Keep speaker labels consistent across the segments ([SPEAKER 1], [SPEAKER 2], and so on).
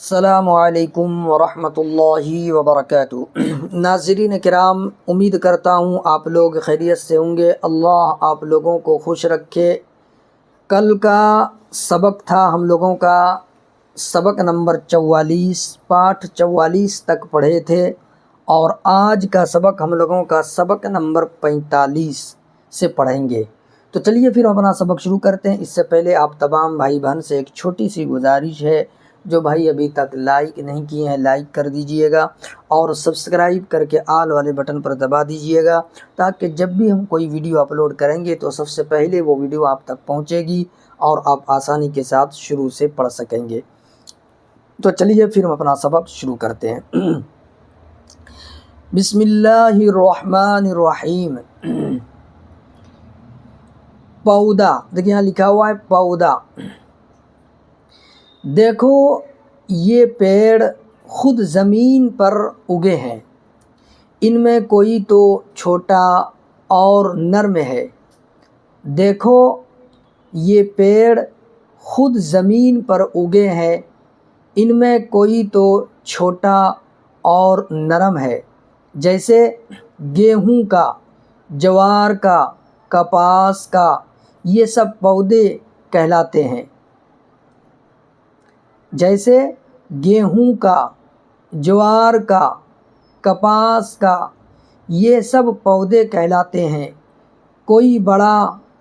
[SPEAKER 1] السلام علیکم ورحمۃ اللہ وبرکاتہ۔ ناظرین کرام، امید کرتا ہوں آپ لوگ خیریت سے ہوں گے۔ اللہ آپ لوگوں کو خوش رکھے۔ کل کا سبق تھا ہم لوگوں کا سبق نمبر 44، پاٹھ 44 تک پڑھے تھے، اور آج کا سبق ہم لوگوں کا سبق نمبر 45 سے پڑھیں گے۔ تو چلیے پھر اپنا سبق شروع کرتے ہیں۔ اس سے پہلے آپ تمام بھائی بہن سے ایک چھوٹی سی گزارش ہے، جو بھائی ابھی تک لائک نہیں کیے ہیں لائک کر دیجئے گا، اور سبسکرائب کر کے آل والے بٹن پر دبا دیجئے گا، تاکہ جب بھی ہم کوئی ویڈیو اپلوڈ کریں گے تو سب سے پہلے وہ ویڈیو آپ تک پہنچے گی اور آپ آسانی کے ساتھ شروع سے پڑھ سکیں گے۔ تو چلیے پھر ہم اپنا سبق شروع کرتے ہیں۔ بسم اللہ الرحمن الرحیم۔ پودا، دیکھیں یہاں لکھا ہوا ہے پودا۔ دیکھو یہ پیڑ خود زمین پر اگے ہیں، ان میں کوئی تو چھوٹا اور نرم ہے۔ دیکھو یہ پیڑ خود زمین پر اگے ہیں، ان میں کوئی تو چھوٹا اور نرم ہے، جیسے گیہوں کا، جوار کا، کپاس کا، یہ سب پودے کہلاتے ہیں۔ جیسے گیہوں کا، جوار کا، کپاس کا، یہ سب پودے کہلاتے ہیں۔ کوئی بڑا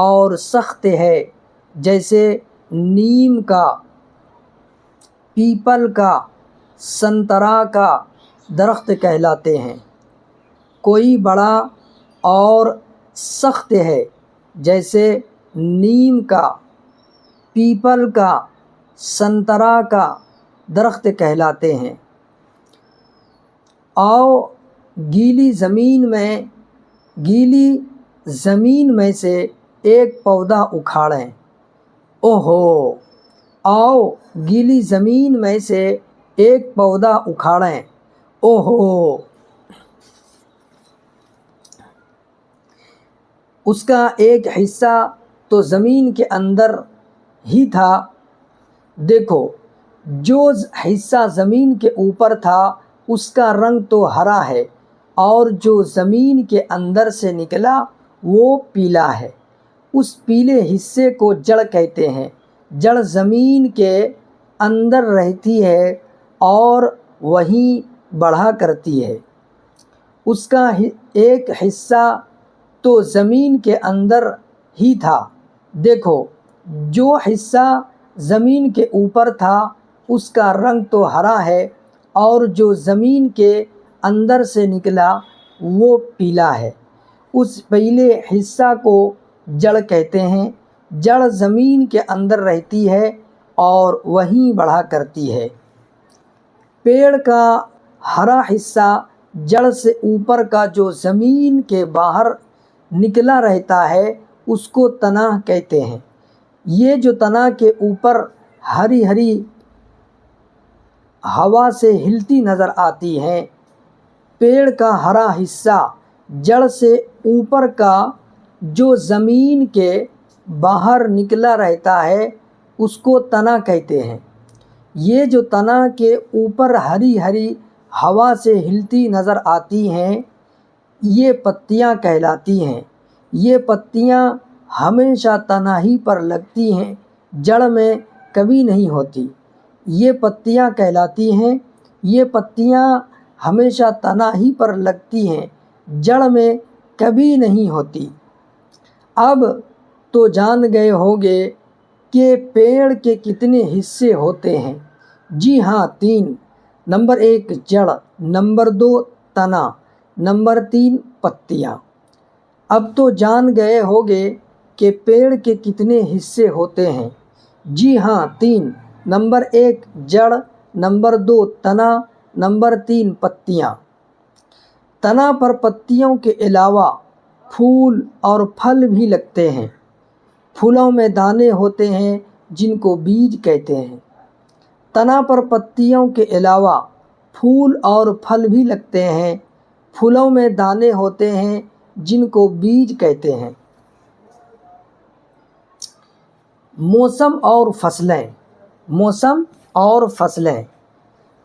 [SPEAKER 1] اور سخت ہے، جیسے نیم کا، پیپل کا، سنترا کا درخت کہلاتے ہیں۔ کوئی بڑا اور سخت ہے، جیسے نیم کا، پیپل کا، سنترا کا درخت کہلاتے ہیں۔ آؤ گیلی زمین میں سے ایک پودا اکھاڑیں۔ اوہو، آؤ گیلی زمین میں سے ایک پودا اکھاڑیں۔ اوہو، اس کا ایک حصہ تو زمین کے اندر ہی تھا۔ دیکھو جو حصہ زمین کے اوپر تھا اس کا رنگ تو ہرا ہے، اور جو زمین کے اندر سے نکلا وہ پیلا ہے۔ اس پیلے حصے کو جڑ کہتے ہیں۔ جڑ زمین کے اندر رہتی ہے اور وہیں بڑھا کرتی ہے۔ اس کا ایک حصہ تو زمین کے اندر ہی تھا۔ دیکھو جو حصہ زمین کے اوپر تھا اس کا رنگ تو ہرا ہے، اور جو زمین کے اندر سے نکلا وہ پیلا ہے۔ اس پیلے حصہ کو جڑ کہتے ہیں۔ جڑ زمین کے اندر رہتی ہے اور وہیں بڑھا کرتی ہے۔ پیڑ کا ہرا حصہ جڑ سے اوپر کا جو زمین کے باہر نکلا رہتا ہے اس کو تنا کہتے ہیں۔ یہ جو تنا کے اوپر ہری ہری ہوا سے ہلتی نظر آتی ہیں، پیڑ کا ہرا حصہ جڑ سے اوپر کا جو زمین کے باہر نکلا رہتا ہے اس کو تنا کہتے ہیں۔ یہ جو تنا کے اوپر ہری ہری ہوا سے ہلتی نظر آتی ہیں یہ پتیاں کہلاتی ہیں۔ یہ پتیاں ہمیشہ تنا ہی پر لگتی ہیں، جڑ میں کبھی نہیں ہوتی۔ یہ پتیاں کہلاتی ہیں۔ یہ پتیاں ہمیشہ تنا ہی پر لگتی ہیں، جڑ میں کبھی نہیں ہوتی۔ اب تو جان گئے ہوگے کہ پیڑ کے کتنے حصے ہوتے ہیں۔ جی ہاں، 3۔ نمبر 1 جڑ، نمبر 2 تنا، نمبر 3 پتیاں۔ اب تو جان گئے ہوگے کہ پیڑ کے کتنے حصے ہوتے ہیں۔ جی ہاں، 3۔ نمبر 1 جڑ، نمبر 2 تنا، نمبر 3 پتیاں۔ تنا پر پتیوں کے علاوہ پھول اور پھل بھی لگتے ہیں۔ پھولوں میں دانے ہوتے ہیں جن کو بیج کہتے ہیں۔ تنا پر پتیوں کے علاوہ پھول اور پھل بھی لگتے ہیں۔ پھولوں میں دانے ہوتے ہیں جن کو بیج کہتے ہیں۔ موسم اور فصلیں۔ موسم اور فصلیں۔